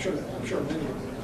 I'm sure many of them.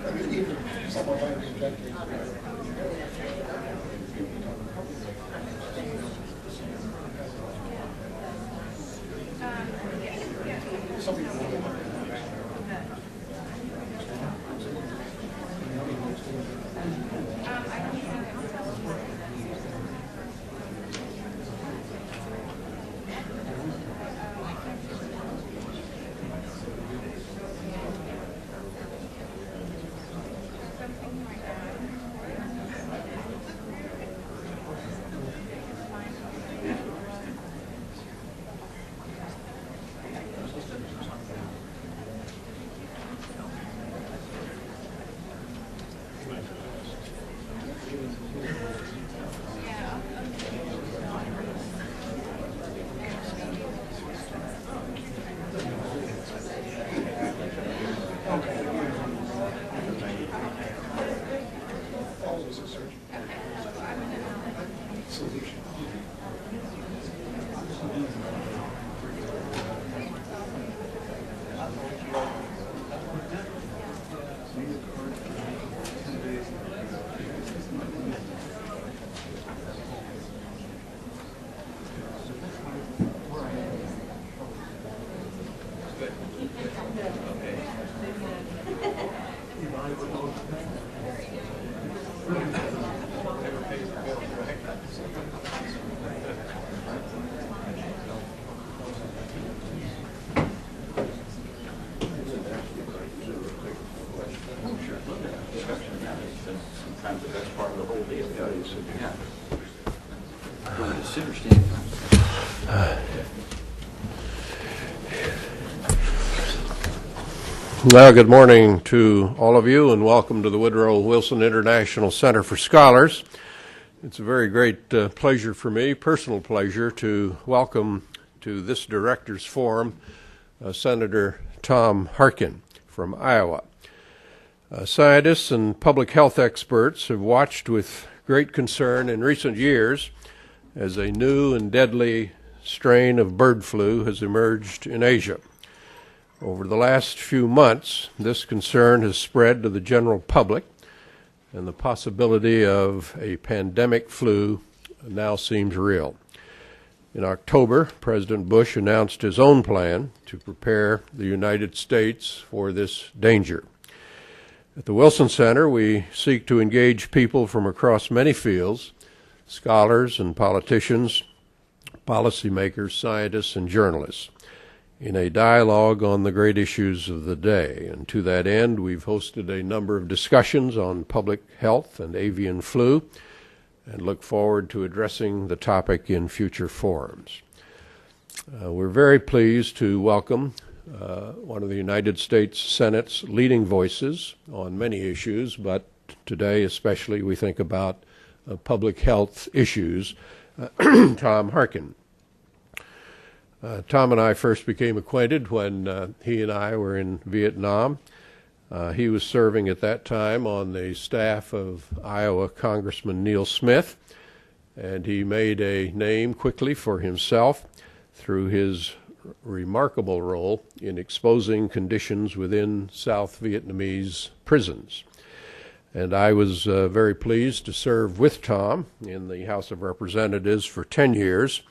I mean, even someone might be injecting. Some people Well, good morning to all of you, and welcome to the Woodrow Wilson International Center for Scholars. It's a very great pleasure for me, personal pleasure, to welcome to this Directors Forum Senator Tom Harkin from Iowa. Scientists and public health experts have watched with great concern in recent years as a new and deadly strain of bird flu has emerged in Asia. Over the last few months, this concern has spread to the general public, and the possibility of a pandemic flu now seems real. In October, President Bush announced his own plan to prepare the United States for this danger. At the Wilson Center, we seek to engage people from across many fields, scholars and politicians, policymakers, scientists, and journalists, in a dialogue on the great issues of the day. And to that end, we've hosted a number of discussions on public health and avian flu, and look forward to addressing the topic in future forums. We're very pleased to welcome one of the United States Senate's leading voices on many issues, but today especially we think about public health issues, Tom Harkin. Tom and I first became acquainted when he and I were in Vietnam. He was serving at that time on the staff of Iowa Congressman Neil Smith, and he made a name quickly for himself through his remarkable role in exposing conditions within South Vietnamese prisons. And I was very pleased to serve with Tom in the House of Representatives for 10 years,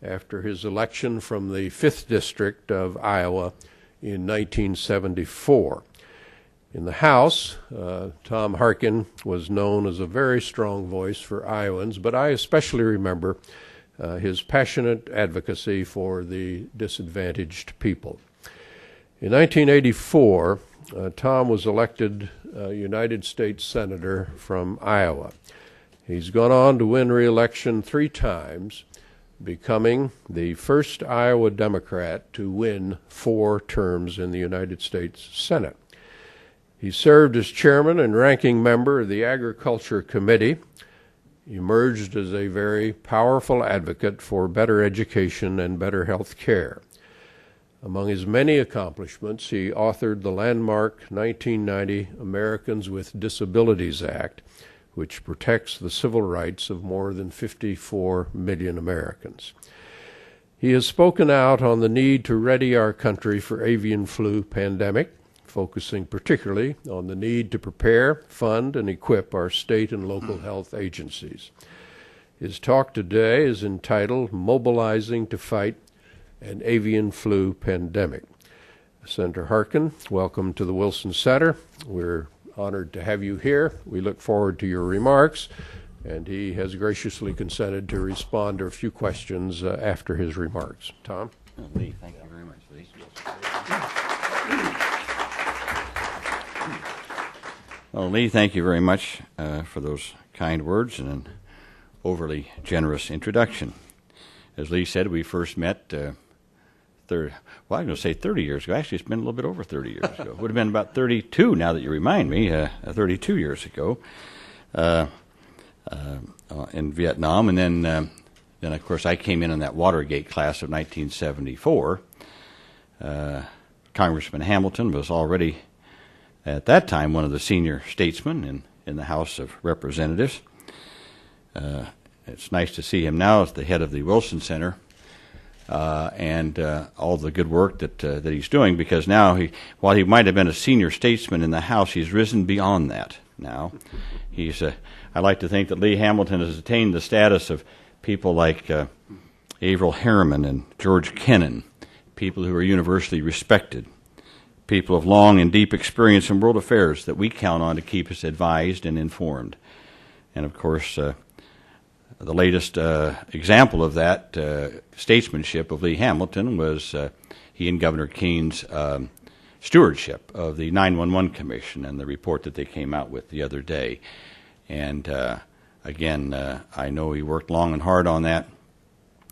after his election from the 5th District of Iowa in 1974. In the House, Tom Harkin was known as a very strong voice for Iowans, but I especially remember his passionate advocacy for the disadvantaged people. In 1984, Tom was elected United States Senator from Iowa. He's gone on to win re-election 3 times, becoming the first Iowa Democrat to win 4 terms in the United States Senate. He served as chairman and ranking member of the Agriculture Committee, emerged as a very powerful advocate for better education and better health care. Among his many accomplishments, he authored the landmark 1990 Americans with Disabilities Act, which protects the civil rights of more than 54 million Americans. He has spoken out on the need to ready our country for avian flu pandemic, focusing particularly on the need to prepare, fund, and equip our state and local health agencies. His talk today is entitled Mobilizing to Fight an Avian Flu Pandemic. Senator Harkin, welcome to the Wilson Center. We're honored to have you here. We look forward to your remarks, and he has graciously consented to respond to a few questions after his remarks. Tom? Lee, thank you very much, Lee. Well, Lee, thank you very much for those kind words and an overly generous introduction. As Lee said, we first met I'm going to say 30 years ago. Actually, it's been a little bit over 30 years ago. It would have been about 32 now that you remind me, 32 years ago in Vietnam. And then, of course, I came in that Watergate class of 1974. Congressman Hamilton was already, at that time, one of the senior statesmen in the House of Representatives. It's nice to see him now as the head of the Wilson Center. And all the good work that he's doing, because now, while he might have been a senior statesman in the House, he's risen beyond that now. I like to think that Lee Hamilton has attained the status of people like Averell Harriman and George Kennan, people who are universally respected, people of long and deep experience in world affairs that we count on to keep us advised and informed. And, of course, the latest example of that statesmanship of Lee Hamilton was he and Governor Keene's stewardship of the 911 Commission and the report that they came out with the other day. And again, I know he worked long and hard on that.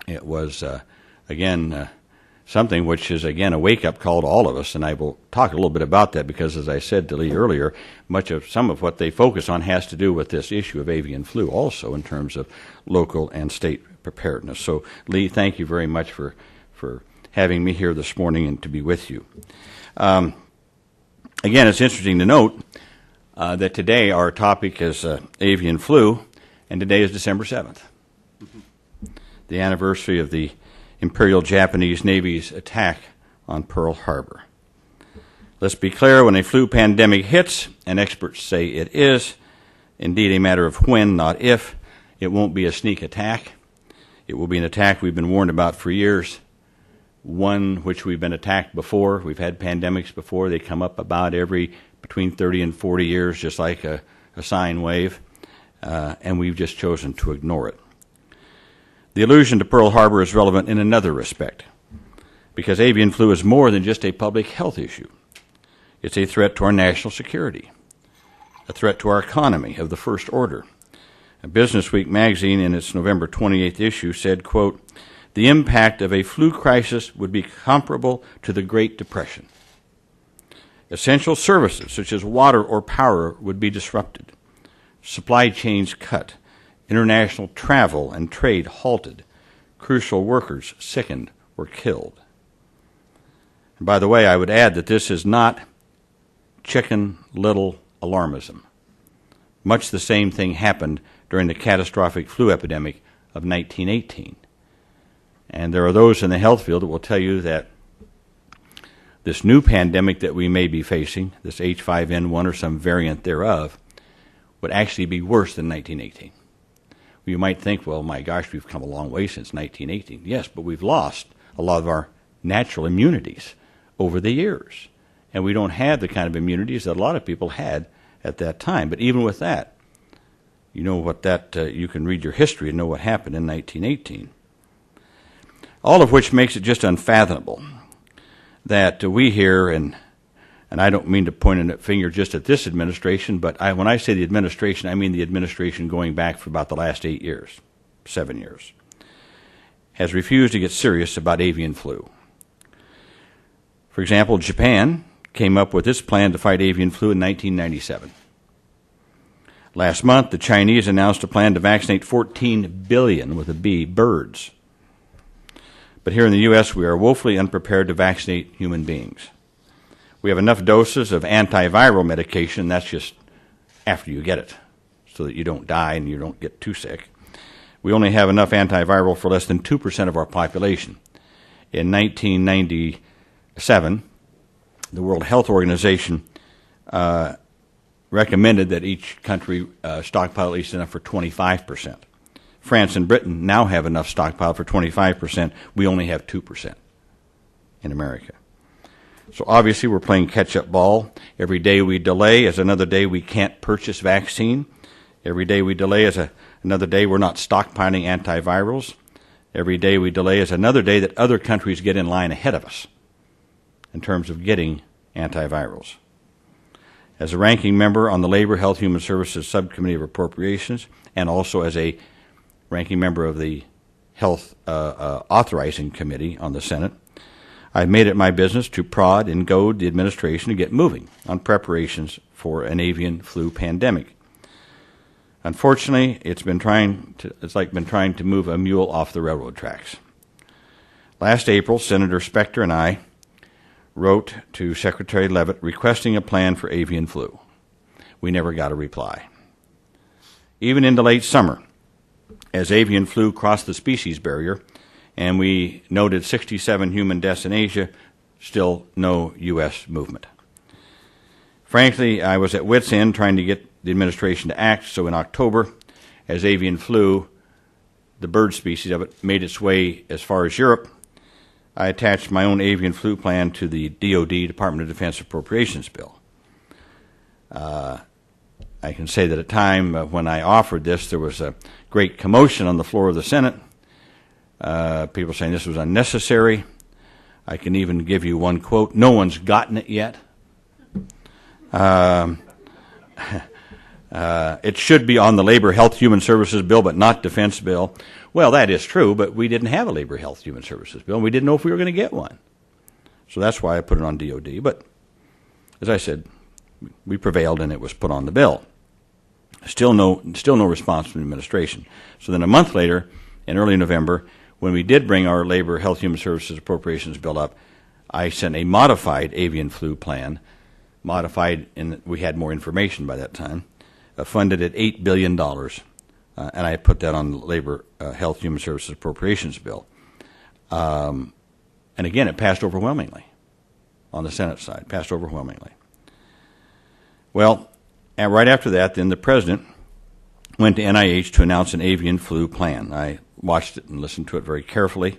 It was, again, something which is, again, a wake-up call to all of us, and I will talk a little bit about that because, as I said to Lee earlier, some of what they focus on has to do with this issue of avian flu also in terms of local and state preparedness. So, Lee, thank you very much for having me here this morning and to be with you. Again, it's interesting to note that today our topic is avian flu, and today is December 7th, the anniversary of the Imperial Japanese Navy's attack on Pearl Harbor. Let's be clear, when a flu pandemic hits, and experts say it is indeed a matter of when, not if, it won't be a sneak attack. It will be an attack we've been warned about for years, one which we've been attacked before. We've had pandemics before. They come up about every between 30 and 40 years, just like a sine wave, and we've just chosen to ignore it. The allusion to Pearl Harbor is relevant in another respect, because avian flu is more than just a public health issue. It's a threat to our national security, a threat to our economy of the first order. Business Week magazine, in its November 28th issue, said, quote, "The impact of a flu crisis would be comparable to the Great Depression. Essential services such as water or power would be disrupted, supply chains cut, international travel and trade halted, crucial workers sickened or killed." And by the way, I would add that this is not Chicken Little alarmism. Much the same thing happened during the catastrophic flu epidemic of 1918. And there are those in the health field that will tell you that this new pandemic that we may be facing, this H5N1 or some variant thereof, would actually be worse than 1918. You might think, well, my gosh, we've come a long way since 1918. Yes, but we've lost a lot of our natural immunities over the years. And we don't have the kind of immunities that a lot of people had at that time. But even with that, you know what you can read your history and know what happened in 1918. All of which makes it just unfathomable that we here, and I don't mean to point a finger just at this administration, but when I say the administration, I mean the administration going back for about the last 8 years, 7 years, has refused to get serious about avian flu. For example, Japan came up with its plan to fight avian flu in 1997. Last month, the Chinese announced a plan to vaccinate 14 billion, with a B, birds. But here in the U.S., we are woefully unprepared to vaccinate human beings. We have enough doses of antiviral medication, that's just after you get it, so that you don't die and you don't get too sick. We only have enough antiviral for less than 2% of our population. In 1997, the World Health Organization recommended that each country stockpile at least enough for 25%. France and Britain now have enough stockpile for 25%. We only have 2% in America. So obviously we're playing catch-up ball. Every day we delay is another day we can't purchase vaccine. Every day we delay is another day we're not stockpiling antivirals. Every day we delay is another day that other countries get in line ahead of us in terms of getting antivirals. As a ranking member on the Labor, Health, Human Services Subcommittee of Appropriations, and also as a ranking member of the Health Authorizing Committee on the Senate, I've made it my business to prod and goad the administration to get moving on preparations for an avian flu pandemic. Unfortunately, it's like been trying to move a mule off the railroad tracks. Last April, Senator Specter and I wrote to Secretary Leavitt requesting a plan for avian flu. We never got a reply. Even into late summer, as avian flu crossed the species barrier, and we noted 67 human deaths in Asia, still no U.S. movement. Frankly, I was at wit's end trying to get the administration to act, so in October, as avian flu, the bird species of it, made its way as far as Europe, I attached my own avian flu plan to the DoD, Department of Defense Appropriations bill. I can say that at the time when I offered this, there was a great commotion on the floor of the Senate. People saying this was unnecessary. I can even give you one quote. No one's gotten it yet. It should be on the Labor, Health, Human Services bill, but not defense bill. Well, that is true, but we didn't have a Labor, Health, Human Services bill, and we didn't know if we were going to get one. So that's why I put it on DOD. But as I said, we prevailed, and it was put on the bill. Still no response from the administration. So then a month later, in early November, when we did bring our Labor, Health, Human Services Appropriations bill up, I sent a modified avian flu plan, modified, and we had more information by that time, funded at $8 billion, and I put that on the Labor, Health, Human Services Appropriations bill. And again, it passed overwhelmingly on the Senate side, passed overwhelmingly. Well, and right after that, then the president went to NIH to announce an avian flu plan. I watched it and listened to it very carefully.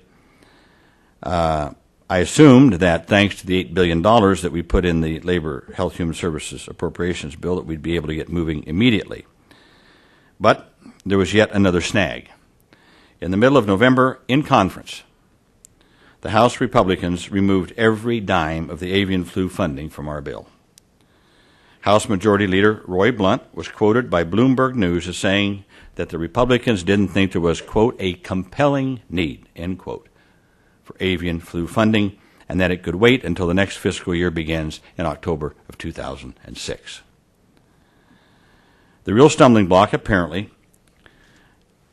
I assumed that thanks to the $8 billion that we put in the Labor, Health, Human Services Appropriations bill, that we'd be able to get moving immediately. But there was yet another snag. In the middle of November, in conference, the House Republicans removed every dime of the avian flu funding from our bill. House Majority Leader Roy Blunt was quoted by Bloomberg News as saying that the Republicans didn't think there was, quote, a compelling need, end quote, for avian flu funding, and that it could wait until the next fiscal year begins in October of 2006. The real stumbling block, apparently,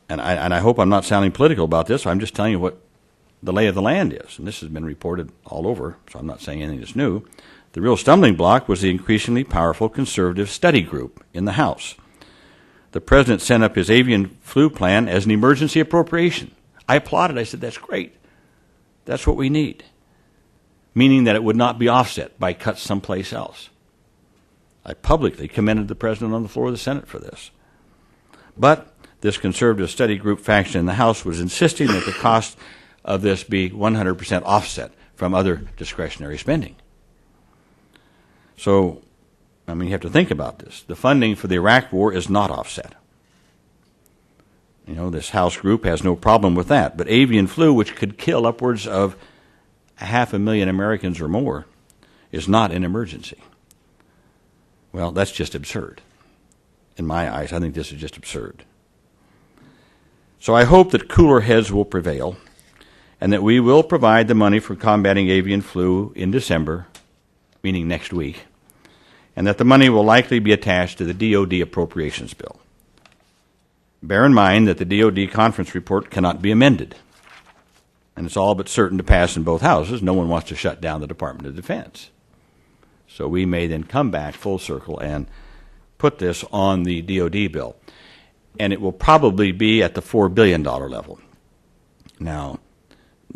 and I hope I'm not sounding political about this, I'm just telling you what the lay of the land is, and this has been reported all over, so I'm not saying anything that's new. The real stumbling block was the increasingly powerful conservative study group in the House. The president sent up his avian flu plan as an emergency appropriation. I applauded. I said, that's great. That's what we need, meaning that it would not be offset by cuts someplace else. I publicly commended the president on the floor of the Senate for this. But this conservative study group faction in the House was insisting that the cost of this be 100% offset from other discretionary spending. So, I mean, you have to think about this. The funding for the Iraq War is not offset. You know, this House group has no problem with that. But avian flu, which could kill upwards of 500,000 Americans or more, is not an emergency. Well, that's just absurd. In my eyes, I think this is just absurd. So I hope that cooler heads will prevail and that we will provide the money for combating avian flu in December, meaning next week, and that the money will likely be attached to the DoD appropriations bill. Bear in mind that the DoD conference report cannot be amended, and it's all but certain to pass in both houses. No one wants to shut down the Department of Defense. So we may then come back full circle and put this on the DoD bill, and it will probably be at the $4 billion level. Now,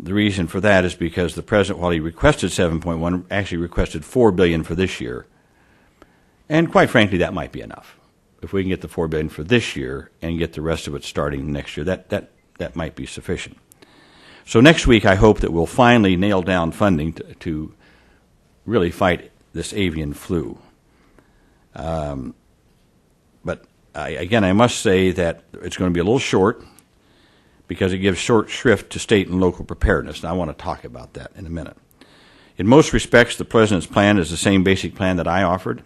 The reason for that is because the president, while he requested 7.1, actually requested $4 billion for this year. And quite frankly, that might be enough. If we can get the $4 billion for this year and get the rest of it starting next year, that might be sufficient. So next week, I hope that we'll finally nail down funding to really fight this avian flu. But again, I must say that it's going to be a little short because it gives short shrift to state and local preparedness, and I want to talk about that in a minute. In most respects, the president's plan is the same basic plan that I offered.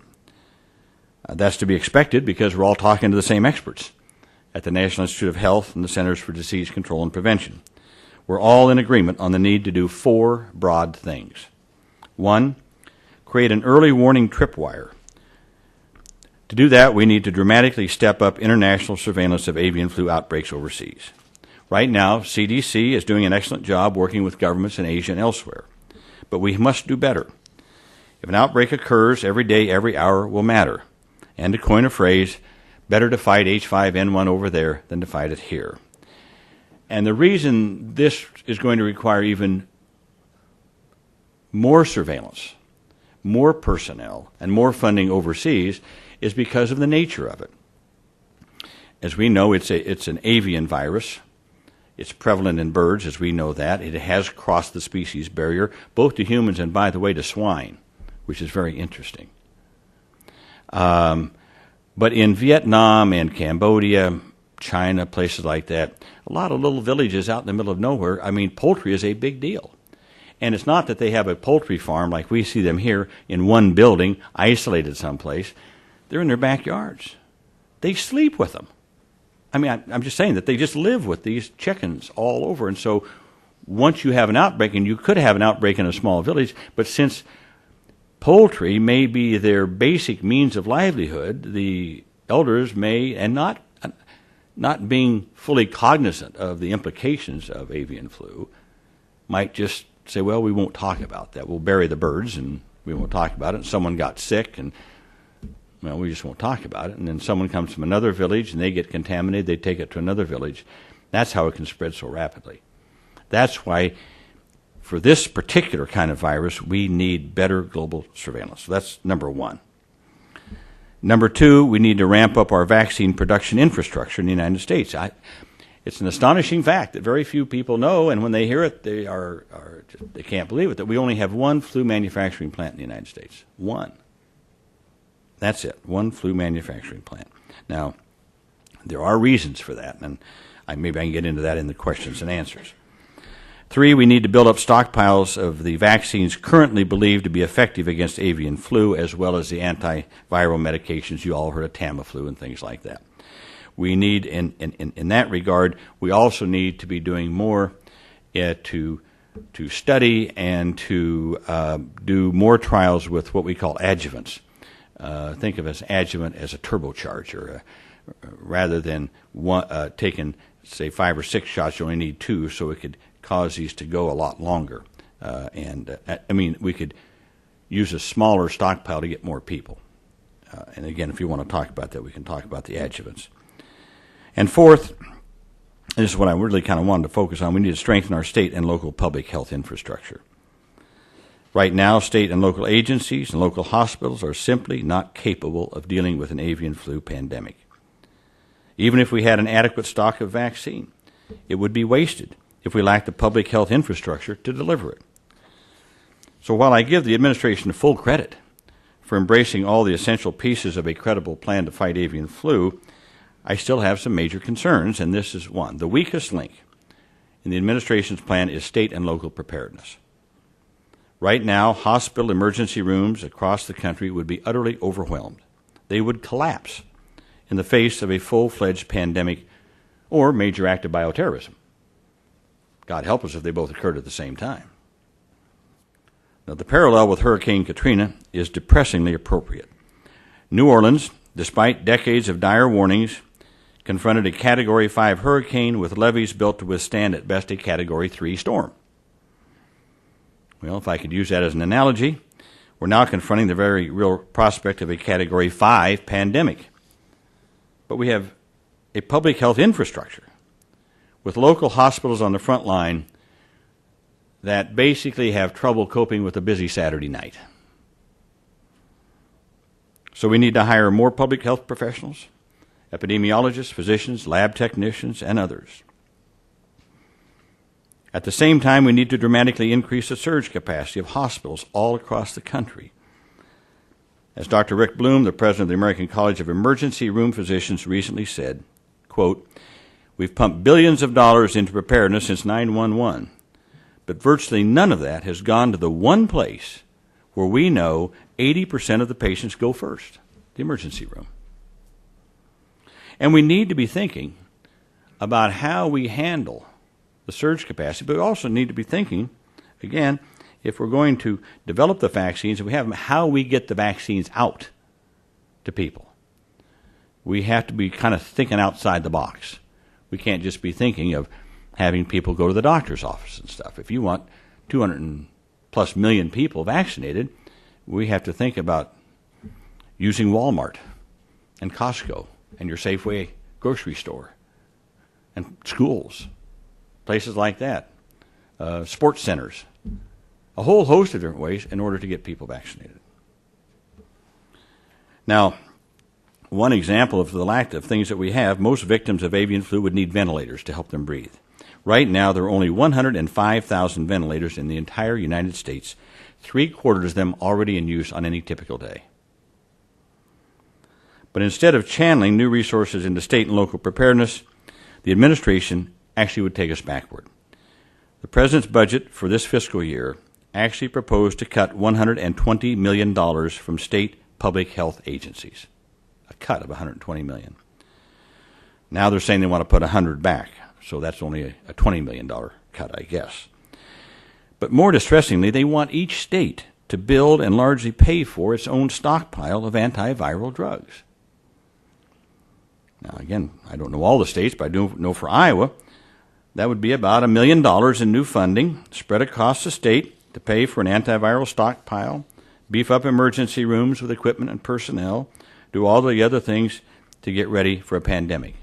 That's to be expected because we're all talking to the same experts at the National Institute of Health and the Centers for Disease Control and Prevention. We're all in agreement on the need to do 4 broad things. 1, create an early warning tripwire. To do that, we need to dramatically step up international surveillance of avian flu outbreaks overseas. Right now, CDC is doing an excellent job working with governments in Asia and elsewhere. But we must do better. If an outbreak occurs, every day, every hour will matter. And to coin a phrase, better to fight H5N1 over there than to fight it here. And the reason this is going to require even more surveillance, more personnel, and more funding overseas is because of the nature of it. As we know, it's an avian virus. It's prevalent in birds, as we know that. It has crossed the species barrier, both to humans and, by the way, to swine, which is very interesting. But in Vietnam and Cambodia, China, places like that, a lot of little villages out in the middle of nowhere, I mean, poultry is a big deal. And it's not that they have a poultry farm like we see them here in one building, isolated someplace. They're in their backyards. They sleep with them. I mean, I'm just saying that they just live with these chickens all over. And so once you have an outbreak, and you could have an outbreak in a small village, but since poultry may be their basic means of livelihood, the elders may, and not being fully cognizant of the implications of avian flu, might just say, well, we won't talk about that. We'll bury the birds, and we won't talk about it. And someone got sick, and, well, we just won't talk about it. And then someone comes from another village, and they get contaminated. They take it to another village. That's how it can spread so rapidly. That's why, for this particular kind of virus, we need better global surveillance. So that's number 1. Number 2, we need to ramp up our vaccine production infrastructure in the United States. It's an astonishing fact that very few people know, and when they hear it, they can't believe it, that we only have 1 flu manufacturing plant in the United States. 1. That's it, 1 flu manufacturing plant. Now, there are reasons for that, and maybe I can get into that in the questions and answers. 3, we need to build up stockpiles of the vaccines currently believed to be effective against avian flu, as well as the antiviral medications. You all heard of Tamiflu and things like that. We need, in that regard, we also need to be doing more to study and to do more trials with what we call adjuvants. Think of as adjuvant as a turbocharger. Rather than taking, say, 5 or 6 shots, you only need 2, so it could cause these to go a lot longer. We could use a smaller stockpile to get more people. And again, if you want to talk about that, we can talk about the adjuvants. And 4th, this is what I really kind of wanted to focus on, we need to strengthen our state and local public health infrastructure. Right now, state and local agencies and local hospitals are simply not capable of dealing with an avian flu pandemic. Even if we had an adequate stock of vaccine, it would be wasted if we lacked the public health infrastructure to deliver it. So while I give the administration full credit for embracing all the essential pieces of a credible plan to fight avian flu, I still have some major concerns, and this is one. The weakest link in the administration's plan is state and local preparedness. Right now, hospital emergency rooms across the country would be utterly overwhelmed. They would collapse in the face of a full-fledged pandemic or major act of bioterrorism. God help us if they both occurred at the same time. Now, the parallel with Hurricane Katrina is depressingly appropriate. New Orleans, despite decades of dire warnings, confronted a Category 5 hurricane with levees built to withstand at best a Category 3 storm. Well, if I could use that as an analogy, we're now confronting the very real prospect of a Category 5 pandemic. But we have a public health infrastructure with local hospitals on the front line that basically have trouble coping with a busy Saturday night. So we need to hire more public health professionals, epidemiologists, physicians, lab technicians, and others. At the same time, we need to dramatically increase the surge capacity of hospitals all across the country. As Dr. Rick Bloom, the president of the American College of Emergency Room Physicians, recently said, quote, "We've pumped billions of dollars into preparedness since 9/11, but virtually none of that has gone to the one place where we know 80% of the patients go first, the emergency room." And we need to be thinking about how we handle the surge capacity, but we also need to be thinking, again, if we're going to develop the vaccines, and we have them, how we get the vaccines out to people. We have to be kind of thinking outside the box. We can't just be thinking of having people go to the doctor's office and stuff. If you want 200+ million people vaccinated, we have to think about using Walmart and Costco and your Safeway grocery store and schools, places like that, sports centers, a whole host of different ways in order to get people vaccinated. Now, one example of the lack of things that we have, most victims of avian flu would need ventilators to help them breathe. Right now, there are only 105,000 ventilators in the entire United States, 3/4 of them already in use on any typical day. But instead of channeling new resources into state and local preparedness, the administration actually would take us backward. The president's budget for this fiscal year actually proposed to cut $120 million from state public health agencies, a cut of $120 million. Now they're saying they want to put $100 back, so that's only a $20 million cut, I guess. But more distressingly, they want each state to build and largely pay for its own stockpile of antiviral drugs. Now, again, I don't know all the states, but I do know for Iowa, that would be about $1 million in new funding spread across the state to pay for an antiviral stockpile, beef up emergency rooms with equipment and personnel, do all the other things to get ready for a pandemic.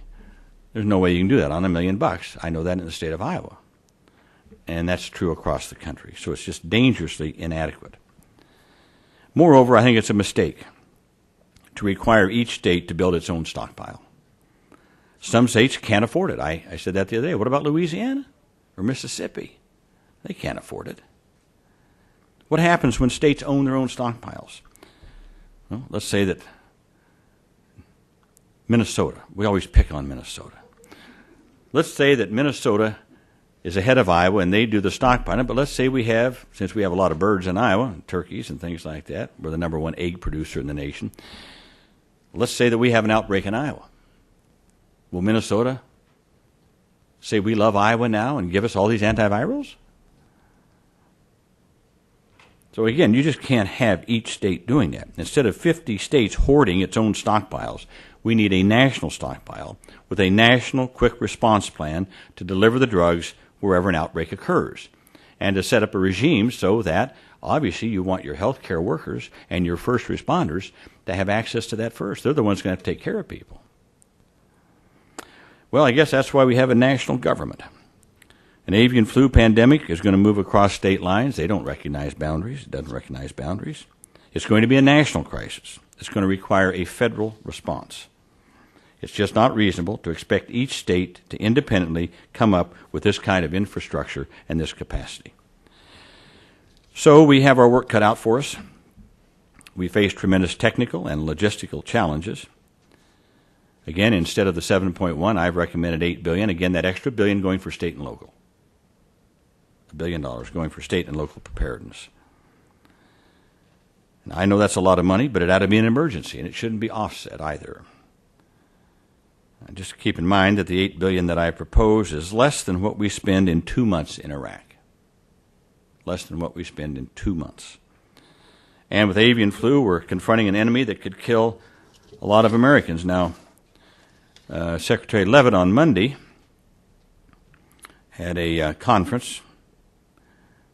There's no way you can do that on $1 million. I know that in the state of Iowa. And that's true across the country. So it's just dangerously inadequate. Moreover, I think it's a mistake to require each state to build its own stockpile. Some states can't afford it. I said that the other day. What about Louisiana or Mississippi? They can't afford it. What happens when states own their own stockpiles? Well, let's say that Minnesota, we always pick on Minnesota. Let's say that Minnesota is ahead of Iowa and they do the stockpiling, but let's say we have, since we have a lot of birds in Iowa, and turkeys and things like that, we're the #1 egg producer in the nation, let's say that we have an outbreak in Iowa. Will Minnesota say we love Iowa now and give us all these antivirals? So again, you just can't have each state doing that. Instead of 50 states hoarding its own stockpiles, we need a national stockpile with a national quick response plan to deliver the drugs wherever an outbreak occurs, and to set up a regime so that, obviously, you want your healthcare workers and your first responders to have access to that first. They're the ones going to have to take care of people. Well, I guess that's why we have a national government. An avian flu pandemic is going to move across state lines. They don't recognize boundaries. It doesn't recognize boundaries. It's going to be a national crisis. It's going to require a federal response. It's just not reasonable to expect each state to independently come up with this kind of infrastructure and this capacity. So we have our work cut out for us. We face tremendous technical and logistical challenges. Again, instead of the 7.1, I've recommended $8 billion. Again, that extra $1 billion going for state and local. $1 billion going for state and local preparedness. Now, I know that's a lot of money, but it ought to be an emergency, and it shouldn't be offset either. And just keep in mind that the $8 billion that I propose is less than what we spend in 2 months in Iraq. Less than what we spend in 2 months. And with avian flu, we're confronting an enemy that could kill a lot of Americans. Now, Secretary Leavitt on Monday had a conference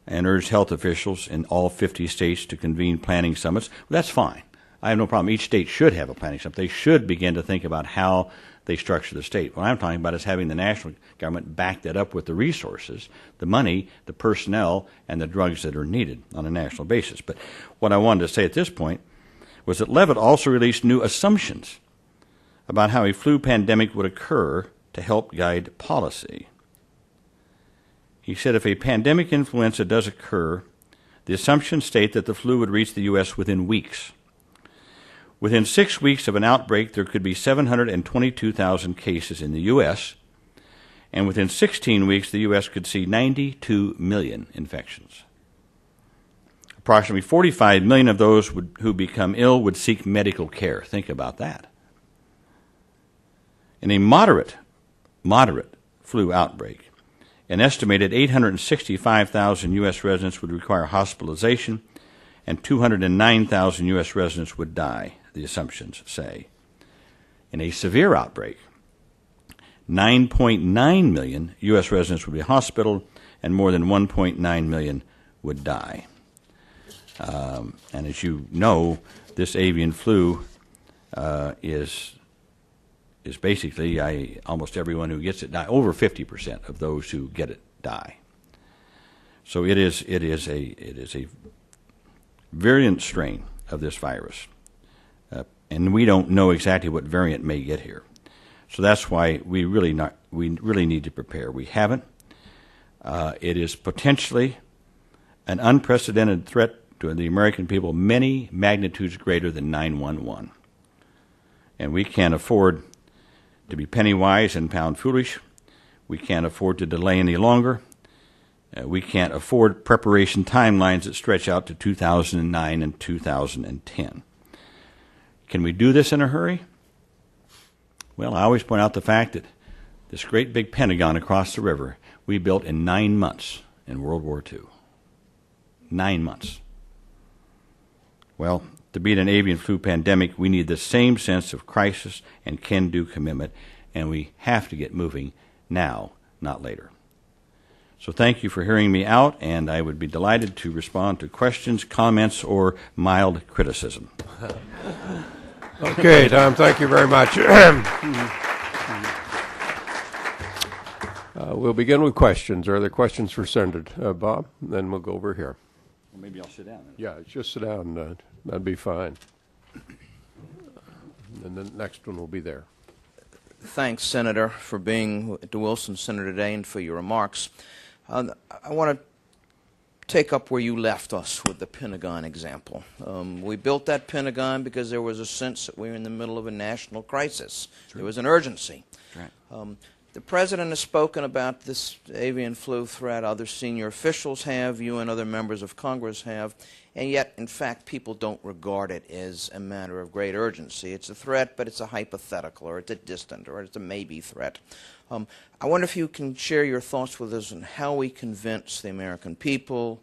and urged health officials in all 50 states to convene planning summits. Well, that's fine. I have no problem. Each state should have a planning system. They should begin to think about how they structure the state. What I'm talking about is having the national government back that up with the resources, the money, the personnel, and the drugs that are needed on a national basis. But what I wanted to say at this point was that Leavitt also released new assumptions about how a flu pandemic would occur to help guide policy. He said if a pandemic influenza does occur, the assumptions state that the flu would reach the U.S. within weeks. Within 6 weeks of an outbreak, there could be 722,000 cases in the U.S., and within 16 weeks, the U.S. could see 92 million infections. Approximately 45 million of those who become ill would seek medical care. Think about that. In a moderate flu outbreak, an estimated 865,000 U.S. residents would require hospitalization, and 209,000 U.S. residents would die, the assumptions say. In a severe outbreak, 9.9 million U.S. residents would be hospitalized, and more than 1.9 million would die. And as you know, this avian flu is basically almost everyone who gets it die. Over 50% of those who get it die. So it is a variant strain of this virus, and we don't know exactly what variant may get here. So that's why we really need to prepare. We haven't. It is potentially an unprecedented threat to the American people, many magnitudes greater than 9/11, and we can't afford to be penny wise and pound foolish. We can't afford to delay any longer. We can't afford preparation timelines that stretch out to 2009 and 2010. Can we do this in a hurry? Well, I always point out the fact that this great big Pentagon across the river we built in 9 months in World War II. 9 months. Well, to beat an avian flu pandemic, we need the same sense of crisis and can-do commitment, and we have to get moving now, not later. So thank you for hearing me out, and I would be delighted to respond to questions, comments, or mild criticism. Okay, Tom, thank you very much. We'll begin with questions. Are there questions for Senator Bob? Then we'll go over here. Well, maybe I'll sit down. Yeah, just sit down. That'd be fine. And the next one will be there. Thanks, Senator, for being at the Wilson Center today and for your remarks. I want to take up where you left us with the Pentagon example. We built that Pentagon because there was a sense that we were in the middle of a national crisis. There was an urgency. Right. The President has spoken about this avian flu threat. Other senior officials have. You and other members of Congress have. And yet, in fact, people don't regard it as a matter of great urgency. It's a threat, but it's a hypothetical, or it's a distant, or it's a maybe threat. I wonder if you can share your thoughts with us on how we convince the American people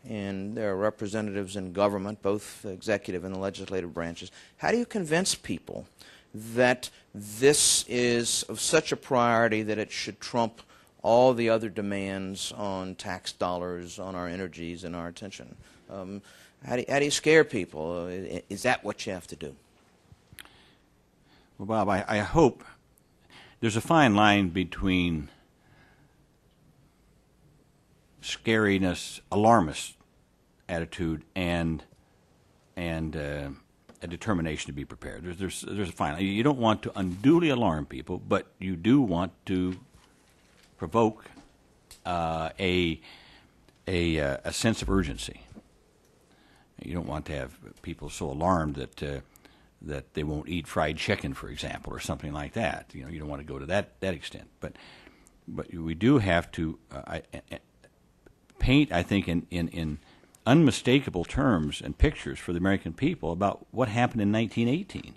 and their representatives in government, both the executive and the legislative branches. How do you convince people that this is of such a priority that it should trump all the other demands on tax dollars, on our energies, and our attention? How do you scare people? Is that what you have to do? Well, Bob, I hope there's a fine line between scariness, alarmist attitude, and a determination to be prepared. There's a fine line. You don't want to unduly alarm people, but you do want to provoke a sense of urgency. You don't want to have people so alarmed that they won't eat fried chicken, for example, or something like that. You know, you don't want to go to that extent. But we do have to paint, I think, in unmistakable terms and pictures for the American people about what happened in 1918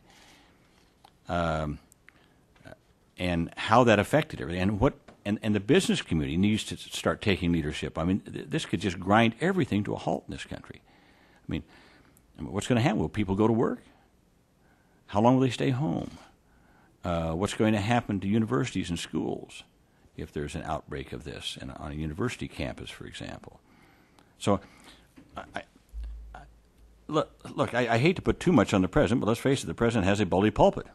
and how that affected everything, and the business community needs to start taking leadership. I mean, this could just grind everything to a halt in this country. I mean, what's going to happen? Will people go to work? How long will they stay home? What's going to happen to universities and schools if there's an outbreak of this on a university campus, for example? So look, I hate to put too much on the president, but let's face it, the president has a bully pulpit.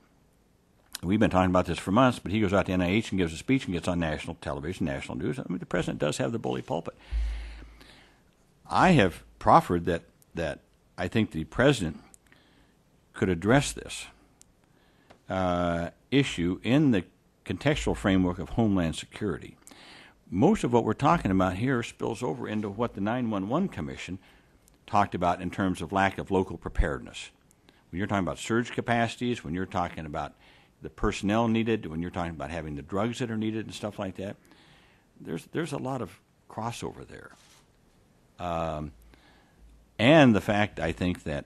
We've been talking about this for months, but he goes out to NIH and gives a speech and gets on national television, national news. I mean, the president does have the bully pulpit. I have proffered that I think the president could address this issue in the contextual framework of Homeland Security. Most of what we're talking about here spills over into what the 911 Commission talked about in terms of lack of local preparedness. When you're talking about surge capacities, when you're talking about the personnel needed, when you're talking about having the drugs that are needed and stuff like that, there's a lot of crossover there. And the fact, I think, that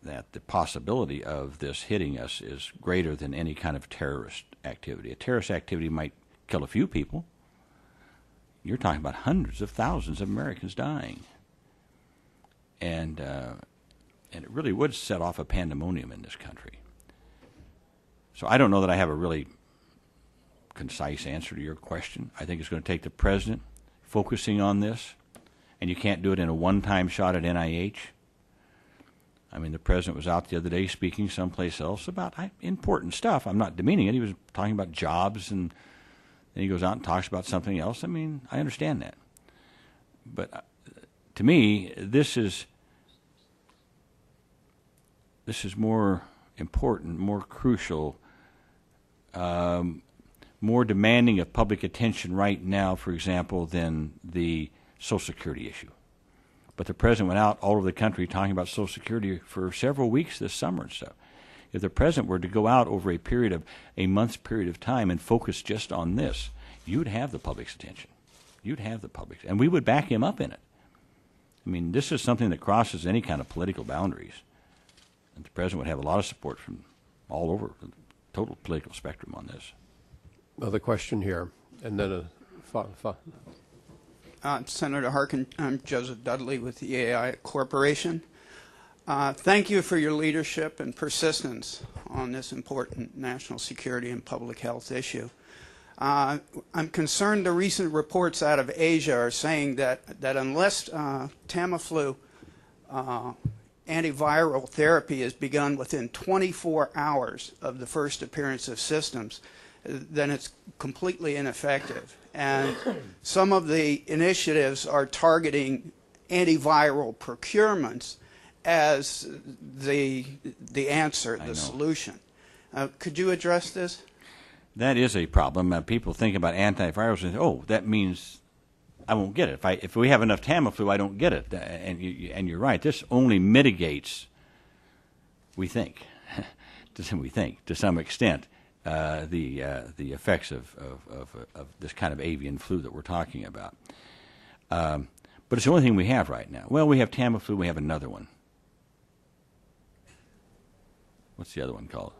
the possibility of this hitting us is greater than any kind of terrorist activity. A terrorist activity might kill a few people. You're talking about hundreds of thousands of Americans dying. And it really would set off a pandemonium in this country. So I don't know that I have a really concise answer to your question. I think it's going to take the president focusing on this, and you can't do it in a one-time shot at NIH. I mean, the president was out the other day speaking someplace else about important stuff. I'm not demeaning it. He was talking about jobs, and then he goes out and talks about something else. I mean, I understand that. But to me, this is more important, more crucial, more demanding of public attention right now, for example, than the Social Security issue. But the president went out all over the country talking about Social Security for several weeks this summer and stuff. If the president were to go out over a month's period of time and focus just on this, you'd have the public's attention. You'd have the public's, and we would back him up in it. I mean, this is something that crosses any kind of political boundaries. And the president would have a lot of support from all over the total political spectrum on this. Another question here, and then Senator Harkin, I'm Joseph Dudley with the AI Corporation. Thank you for your leadership and persistence on this important national security and public health issue. I'm concerned the recent reports out of Asia are saying that unless Tamiflu antiviral therapy is begun within 24 hours of the first appearance of symptoms, then it's completely ineffective. And some of the initiatives are targeting antiviral procurements as the answer, the solution. Could you address this? That is a problem. People think about antivirals and say, oh, that means I won't get it. If we have enough Tamiflu, I don't get it. And you're right. This only mitigates, we think, to some extent, the effects of this kind of avian flu that we're talking about. But it's the only thing we have right now. Well, we have Tamiflu. We have another one. What's the other one called?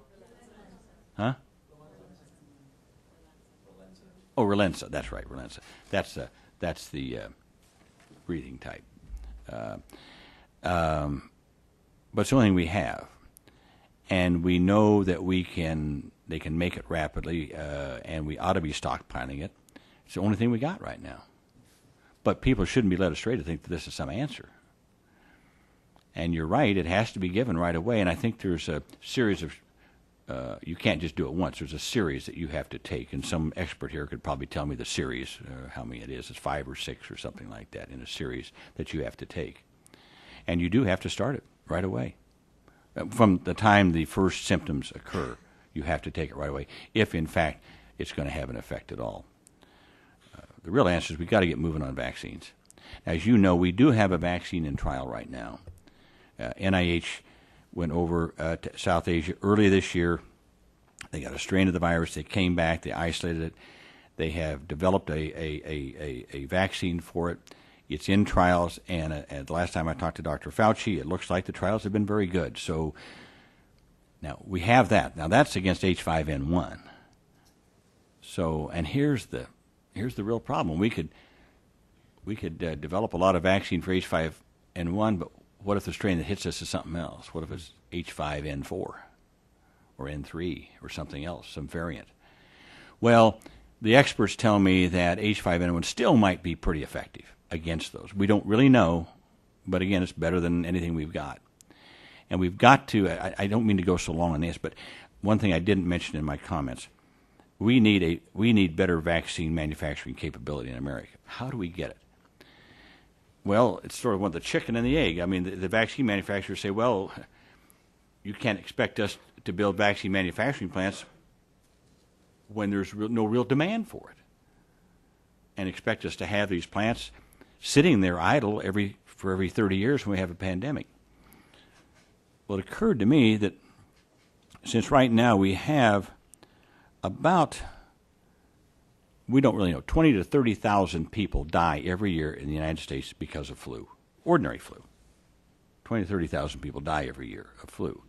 Huh? Oh, Relenza. That's right, Relenza. That's the breathing type. But it's the only thing we have, and we know that they can make it rapidly, and we ought to be stockpiling it. It's the only thing we got right now. But people shouldn't be led astray to think that this is some answer. And you're right; it has to be given right away. And I think there's a series of you can't just do it once. There's a series that you have to take, and some expert here could probably tell me the series, how many it is. It's 5 or 6 or something like that in a series that you have to take. And you do have to start it right away. From the time the first symptoms occur, you have to take it right away, if in fact it's going to have an effect at all. The real answer is we've got to get moving on vaccines. As you know, we do have a vaccine in trial right now. NIH went over to South Asia early this year. They got a strain of the virus. They came back. They isolated it. They have developed a vaccine for it. It's in trials, and the last time I talked to Dr. Fauci, it looks like the trials have been very good. So now we have that. Now that's against H5N1. So, and here's the real problem. We could develop a lot of vaccine for H5N1, but what if the strain that hits us is something else? What if it's H5N4 or N3 or something else, some variant? Well, the experts tell me that H5N1 still might be pretty effective against those. We don't really know, but again, it's better than anything we've got. And we've got to, I don't mean to go so long on this, but one thing I didn't mention in my comments, we need better vaccine manufacturing capability in America. How do we get it? Well, it's sort of one of the chicken and the egg. I mean, the vaccine manufacturers say, well, you can't expect us to build vaccine manufacturing plants when there's no real demand for it, and expect us to have these plants sitting there idle for every 30 years when we have a pandemic. Well, it occurred to me that since right now we have about, we don't really know, 20 to 30,000 people die every year in the United States because of flu, ordinary flu. 20 to 30,000 people die every year of flu.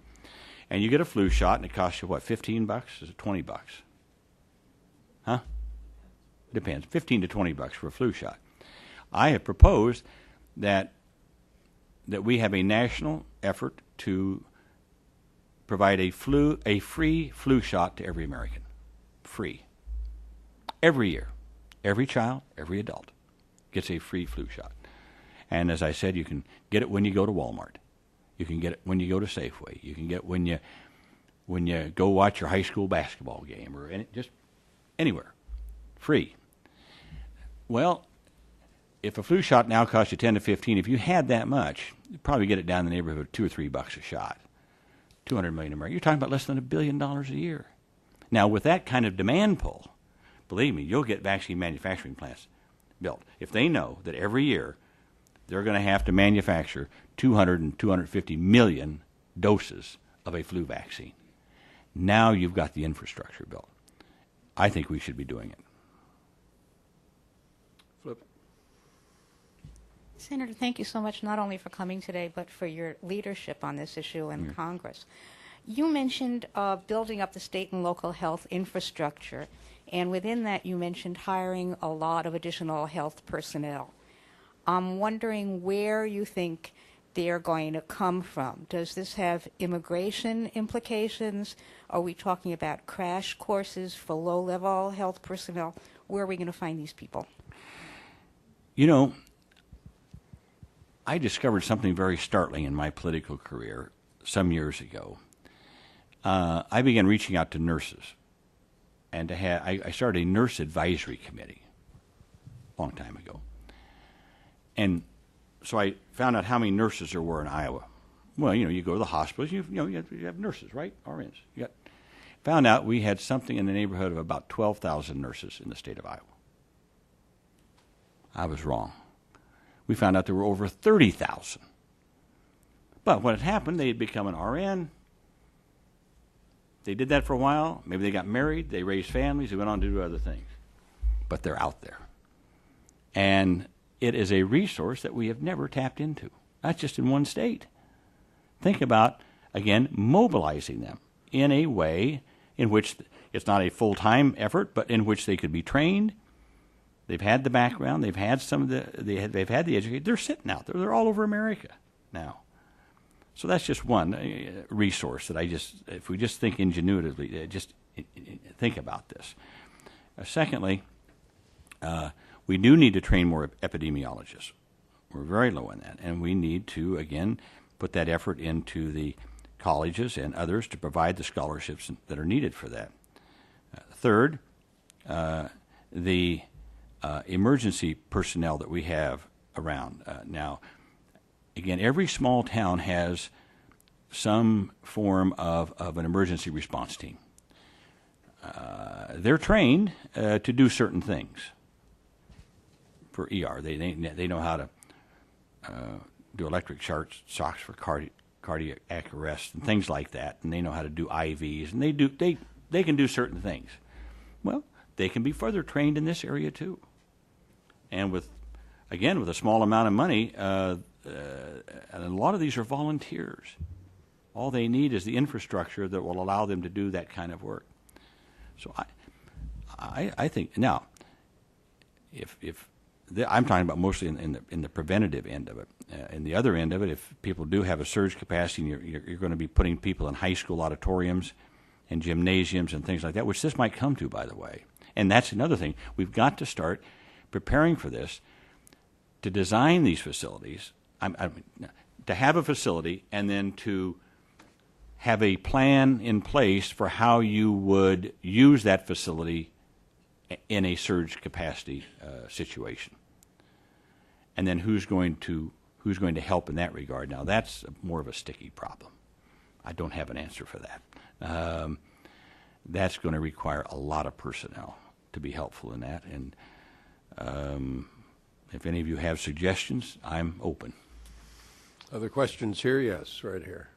And you get a flu shot and it costs you what, $15? Is it $20? Huh? Depends. 15 to $20 for a flu shot. I have proposed that we have a national effort to provide a free flu shot to every American. Free. Every year. Every child, every adult gets a free flu shot. And as I said, you can get it when you go to Walmart. You can get it when you go to Safeway. You can get it when you go watch your high school basketball game or just anywhere. Free. Well, if a flu shot now costs you 10 to 15, if you had that much, you'd probably get it down in the neighborhood of $2 or $3 a shot. 200 million Americans. You're talking about less than $1 billion a year. Now, with that kind of demand pull, believe me, you'll get vaccine manufacturing plants built. If they know that every year they're going to have to manufacture 200 and 250 million doses of a flu vaccine, now you've got the infrastructure built. I think we should be doing it. Flip. Senator, thank you so much not only for coming today, but for your leadership on this issue in Congress. You mentioned building up the state and local health infrastructure, and within that you mentioned hiring a lot of additional health personnel. I'm wondering where you think they're going to come from. Does this have immigration implications? Are we talking about crash courses for low-level health personnel? Where are we going to find these people? You know, I discovered something very startling in my political career some years ago. I began reaching out to nurses, and I started a nurse advisory committee a long time ago. And so I found out how many nurses there were in Iowa. Well, you know, you go to the hospitals, you have nurses, right? RNs. Found out we had something in the neighborhood of about 12,000 nurses in the state of Iowa. I was wrong. We found out there were over 30,000. But what had happened, they had become an RN. They did that for a while. Maybe they got married. They raised families. They went on to do other things. But they're out there. And it is a resource that we have never tapped into. Not just in one state. Think about, again, mobilizing them in a way in which it's not a full-time effort, but in which they could be trained. They've had the background. They've had they've had the education. They're sitting out there. They're all over America now. So that's just one resource that if we just think ingenuitively, just think about this. Secondly, we do need to train more epidemiologists. We're very low in that, and we need to, again, put that effort into the colleges and others to provide the scholarships that are needed for that. Third, the emergency personnel that we have around now. Again, every small town has some form of an emergency response team. They're trained to do certain things for ER. They know how to do electric shocks for cardiac arrest and things like that, and they know how to do IVs, and they can do certain things. Well, they can be further trained in this area too. And with a small amount of money, and a lot of these are volunteers. All they need is the infrastructure that will allow them to do that kind of work. So I think now, if I'm talking about mostly in the preventative end of it. In the other end of it, if people do have a surge capacity, and you're going to be putting people in high school auditoriums and gymnasiums and things like that, which this might come to, by the way. And that's another thing. We've got to start preparing for this, to design these facilities, to have a facility and then to have a plan in place for how you would use that facility in a surge capacity situation. And then who's going to help in that regard? Now, that's more of a sticky problem. I don't have an answer for that. That's going to require a lot of personnel to be helpful in that. And if any of you have suggestions, I'm open. Other questions here? Yes, right here.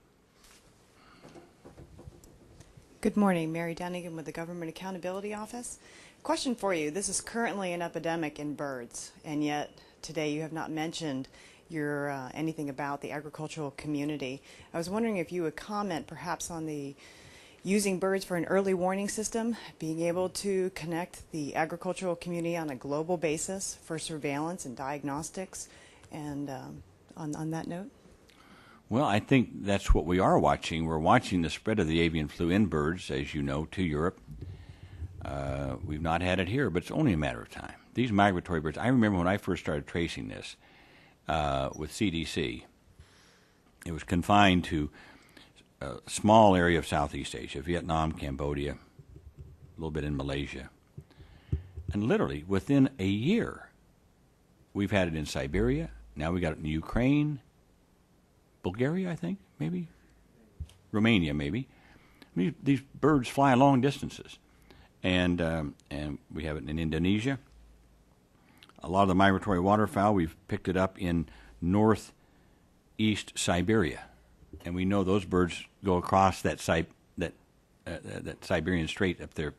Good morning, Mary Dunnigan with the Government Accountability Office. Question for you. This is currently an epidemic in birds, and yet today you have not mentioned anything about the agricultural community. I was wondering if you would comment perhaps on the using birds for an early warning system, being able to connect the agricultural community on a global basis for surveillance and diagnostics, and on that note? Well, I think that's what we are watching. We're watching the spread of the avian flu in birds, as you know, to Europe. We've not had it here, but it's only a matter of time. These migratory birds, I remember when I first started tracing this with CDC, it was confined to a small area of Southeast Asia, Vietnam, Cambodia, a little bit in Malaysia. And literally, within a year, we've had it in Siberia. Now we got it in Ukraine, Bulgaria, I think, maybe, Romania, maybe. These birds fly long distances, and we have it in Indonesia. A lot of the migratory waterfowl, we've picked it up in northeast Siberia, and we know those birds go across that Siberian Strait up there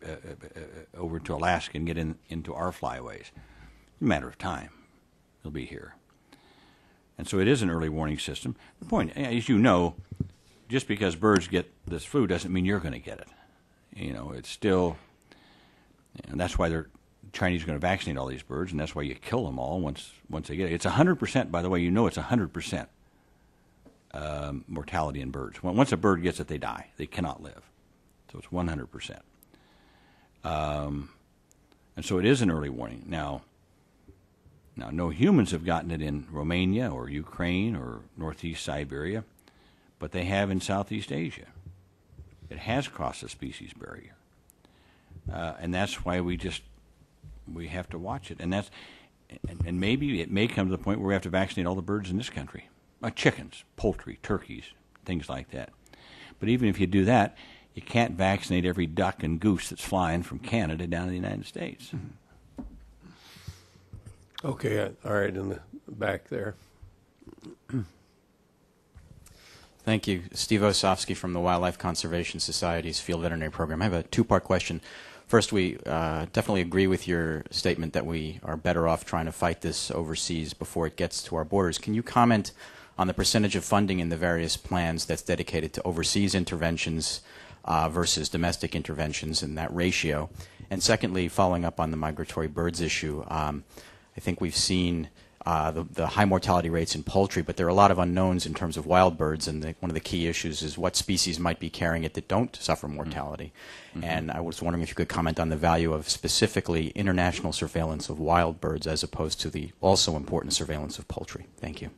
over to Alaska and get into our flyways. It's a matter of time; they'll be here. And so it is an early warning system. The point, as you know, just because birds get this flu doesn't mean you're going to get it. You know, it's still, and that's why the Chinese are going to vaccinate all these birds, and that's why you kill them all once they get it. It's 100%, by the way, you know it's 100% mortality in birds. Once a bird gets it, they die. They cannot live. So it's 100%. And so it is an early warning. Now, no humans have gotten it in Romania or Ukraine or northeast Siberia, but they have in Southeast Asia. It has crossed the species barrier. And that's why we have to watch it. And maybe it may come to the point where we have to vaccinate all the birds in this country. Chickens, poultry, turkeys, things like that. But even if you do that, you can't vaccinate every duck and goose that's flying from Canada down to the United States. Okay, all right, in the back there. Thank you. Steve Osofsky from the Wildlife Conservation Society's Field Veterinary Program. I have a two-part question. First, we definitely agree with your statement that we are better off trying to fight this overseas before it gets to our borders. Can you comment on the percentage of funding in the various plans that's dedicated to overseas interventions versus domestic interventions and that ratio? And secondly, following up on the migratory birds issue, I think we've seen the high mortality rates in poultry, but there are a lot of unknowns in terms of wild birds, and one of the key issues is what species might be carrying it that don't suffer mortality. Mm-hmm. And I was wondering if you could comment on the value of specifically international surveillance of wild birds as opposed to the also important surveillance of poultry. Thank you.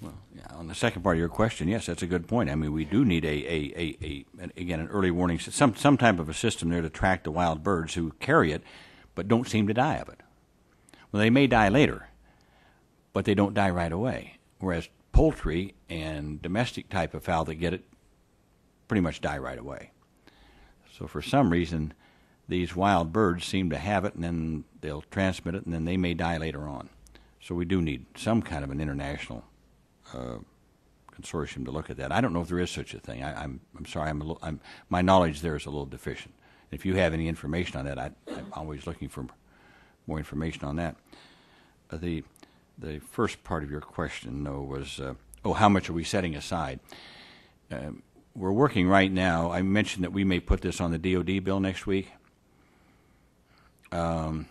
Well, yeah, on the second part of your question, yes, that's a good point. I mean, we do need an early warning, some type of a system there to track the wild birds who carry it but don't seem to die of it. Well, they may die later, but they don't die right away. Whereas poultry and domestic type of fowl that get it pretty much die right away. So for some reason, these wild birds seem to have it, and then they'll transmit it, and then they may die later on. So we do need some kind of an international consortium to look at that. I don't know if there is such a thing. I'm sorry, my knowledge there is a little deficient. If you have any information on that, I'm always looking for more information on that. The first part of your question, though, was, how much are we setting aside? We're working right now. I mentioned that we may put this on the DOD bill next week. We're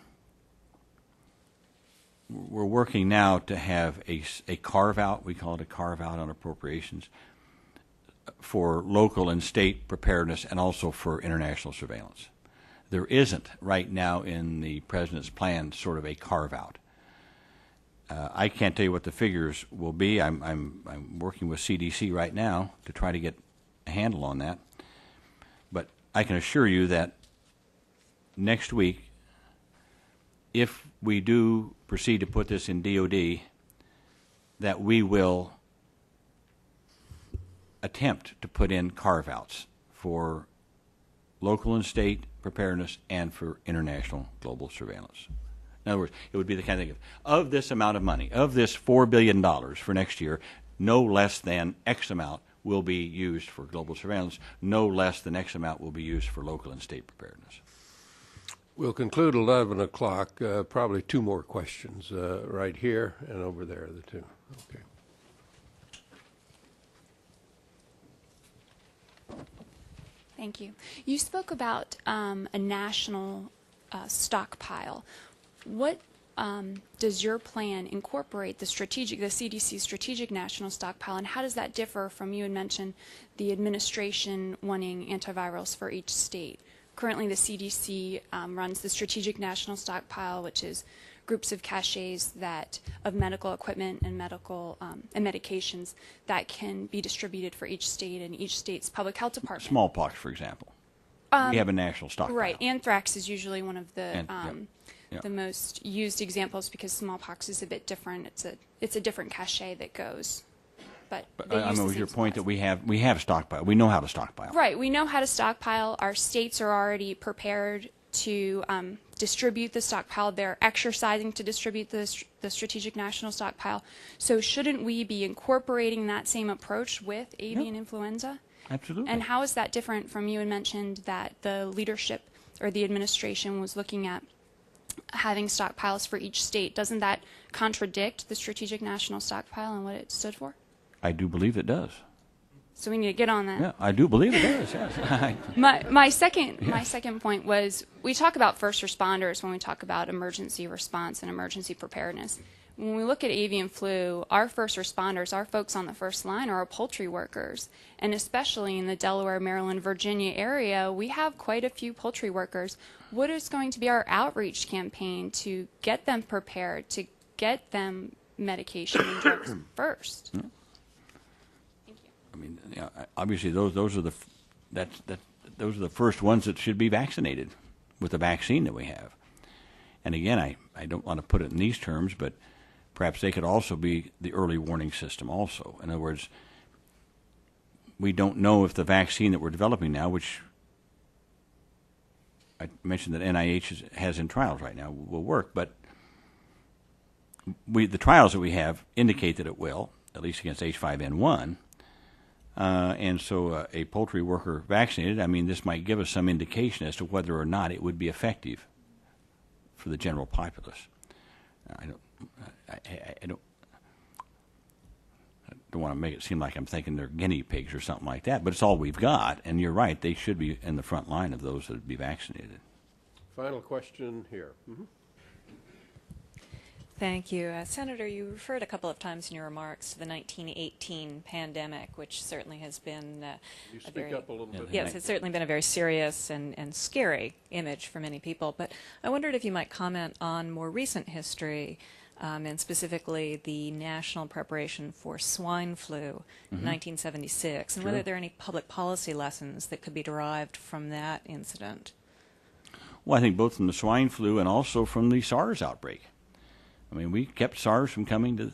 working now to have a carve-out, we call it a carve-out on appropriations, for local and state preparedness and also for international surveillance. There isn't right now in the President's plan sort of a carve-out. I can't tell you what the figures will be. I'm working with CDC right now to try to get a handle on that. But I can assure you that next week, if we do proceed to put this in DOD, that we will attempt to put in carve-outs for local and state preparedness and for international global surveillance. In other words, it would be the kind of thing of this amount of money, of this $4 billion for next year, no less than X amount will be used for global surveillance, no less than X amount will be used for local and state preparedness. We'll conclude 11 o'clock. Probably two more questions right here and over there, the two. Okay. Thank you. You spoke about a national stockpile. What does your plan incorporate the CDC strategic national stockpile, and how does that differ from, you had mentioned, the administration wanting antivirals for each state? Currently, the CDC runs the strategic national stockpile, which is groups of caches of medical equipment and and medications that can be distributed for each state and each state's public health department. Smallpox, for example. We have a national stockpile. Right. Anthrax is usually one of the the most used examples because smallpox is a bit different. It's a different cache that goes. But I mean, was your point that we have stockpile? We know how to stockpile. Right. We know how to stockpile. Our states are already prepared to distribute the stockpile. They're exercising to distribute the strategic national stockpile. So shouldn't we be incorporating that same approach with avian influenza? Absolutely. And how is that different from, you had mentioned that the leadership or the administration was looking at having stockpiles for each state? Doesn't that contradict the strategic national stockpile and what it stood for? I do believe it does. So we need to get on that. Yeah, I do believe it does, yes. My second point was, we talk about first responders when we talk about emergency response and emergency preparedness. When we look at avian flu, our first responders, our folks on the first line, are our poultry workers. And especially in the Delaware, Maryland, Virginia area, we have quite a few poultry workers. What is going to be our outreach campaign to get them prepared, to get them medication and drugs first? Yeah. Thank you. I mean, obviously those are the first ones that should be vaccinated with the vaccine that we have. And again, I don't want to put it in these terms, but perhaps they could also be the early warning system also. In other words, we don't know if the vaccine that we're developing now, which I mentioned that NIH has in trials right now, will work, but the trials that we have indicate that it will, at least against H5N1. And so a poultry worker vaccinated, I mean, this might give us some indication as to whether or not it would be effective for the general populace. I don't want to make it seem like I'm thinking they're guinea pigs or something like that, but it's all we've got, and you're right, they should be in the front line of those that would be vaccinated. Final question here. Mm-hmm. Thank you. Senator, you referred a couple of times in your remarks to the 1918 pandemic, which certainly has been you speak up a little bit. Yes, it's certainly been a very serious and scary image for many people. But I wondered if you might comment on more recent history, and specifically the national preparation for swine flu in 1976, and whether there are any public policy lessons that could be derived from that incident. Well, I think both from the swine flu and also from the SARS outbreak. I mean, we kept SARS from coming to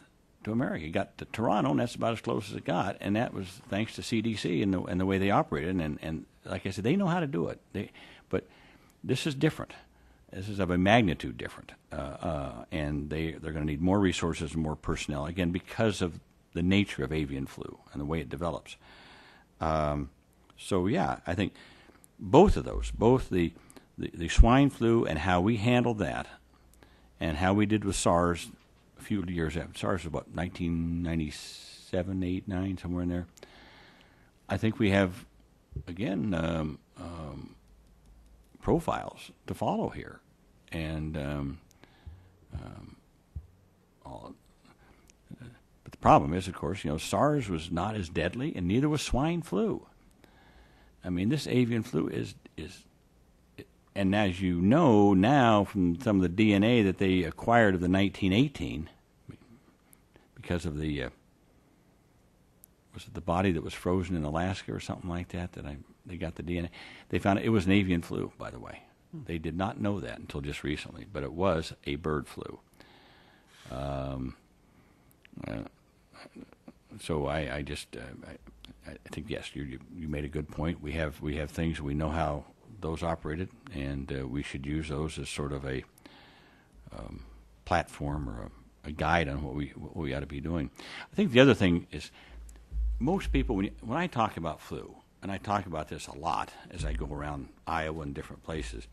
America. It got to Toronto, and that's about as close as it got, and that was thanks to CDC and the way they operated. And like I said, they know how to do it. But this is different. This is of a magnitude different, and they're going to need more resources and more personnel, again, because of the nature of avian flu and the way it develops. So, yeah, I think both of those, both the swine flu and how we handled that, and how we did with SARS a few years after. SARS was, what, 1997, 8, 9, somewhere in there. I think we have, again, profiles to follow here. And but the problem is, of course, SARS was not as deadly, and neither was swine flu. I mean, this avian flu is and as you know now from some of the DNA that they acquired of the 1918, because of the was it the body that was frozen in Alaska or something like that, they got the DNA. They found it was an avian flu, by the way. They did not know that until just recently, but it was a bird flu. So I think, yes, you made a good point. We have things, we know how those operated, and we should use those as sort of a platform or a guide on what we ought to be doing. I think the other thing is, most people, when I talk about flu, and I talk about this a lot as I go around Iowa and different places,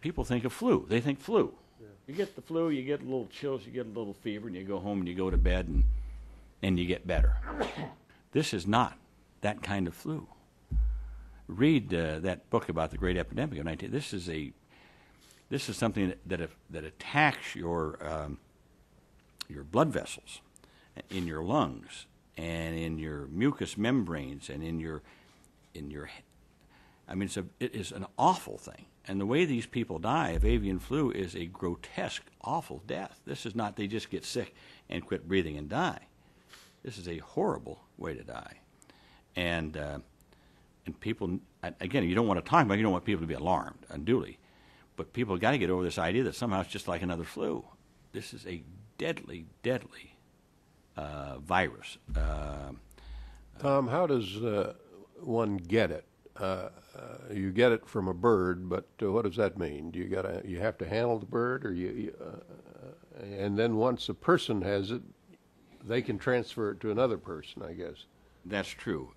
people think of flu. They think flu. Yeah. You get the flu, you get a little chills, you get a little fever, and you go home and you go to bed and you get better. This is not that kind of flu. Read that book about the great epidemic of 19. This is something that attacks your blood vessels in your lungs and in your mucous membranes and in your I mean, it is an awful thing. And the way these people die of avian flu is a grotesque, awful death. This is not they just get sick and quit breathing and die. This is a horrible way to die. And people, again, you don't want to talk about it, you don't want people to be alarmed unduly. But people have got to get over this idea that somehow it's just like another flu. This is a deadly, deadly virus. Tom, how does one get it? You get it from a bird, but what does that mean? You have to handle the bird, or and then once a person has it, they can transfer it to another person, I guess. That's true.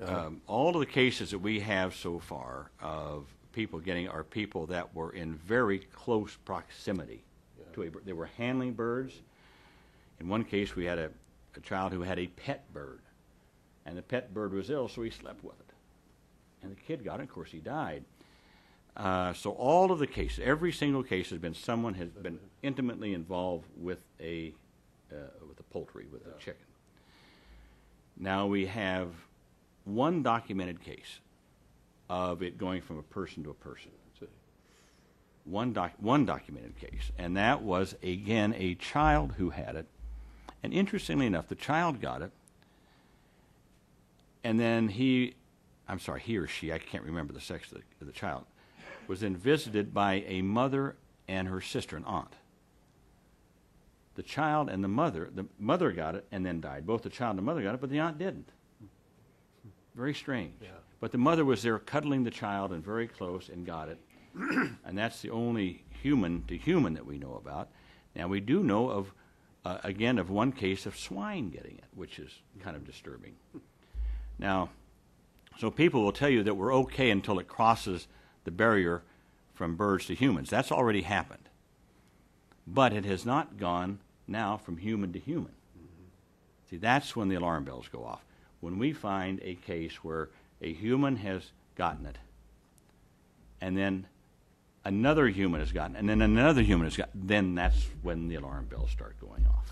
All of the cases that we have so far of people getting are people that were in very close proximity to a bird. They were handling birds. In one case, we had a child who had a pet bird, and the pet bird was ill, so he slept with it. And the kid got it. Of course, he died. So all of the cases, every single case has been someone has been intimately involved with a poultry, with a chicken. Now we have one documented case of it going from a person to a person. One documented case, and that was, again, a child who had it. And interestingly enough, the child got it, and then he or she, I can't remember the sex of the child, was then visited by a mother and her sister, an aunt. The child and the mother got it and then died. Both the child and the mother got it, but the aunt didn't. Very strange. Yeah. But the mother was there cuddling the child and very close and got it. And that's the only human to human that we know about. Now, we do know of, again, of one case of swine getting it, which is kind of disturbing. Now, so people will tell you that we're okay until it crosses the barrier from birds to humans. That's already happened. But it has not gone now from human to human. Mm-hmm. See, that's when the alarm bells go off. When we find a case where a human has gotten it, and then another human has gotten it, and then another human has gotten it, then that's when the alarm bells start going off.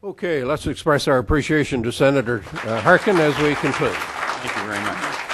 Okay, let's express our appreciation to Senator Harkin as we conclude. Thank you very much.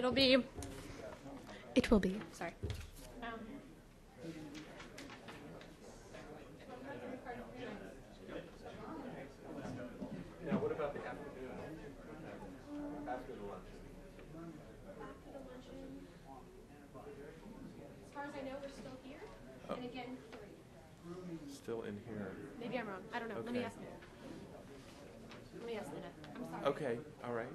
It'll be. It will be. Sorry. Now, what about the afternoon? After the lunch? After the luncheon, as far as I know, we're still here. And again, 3. Still in here. Maybe I'm wrong. I don't know. Let me ask Nina. Let me ask Nina. I'm sorry. Okay, all right.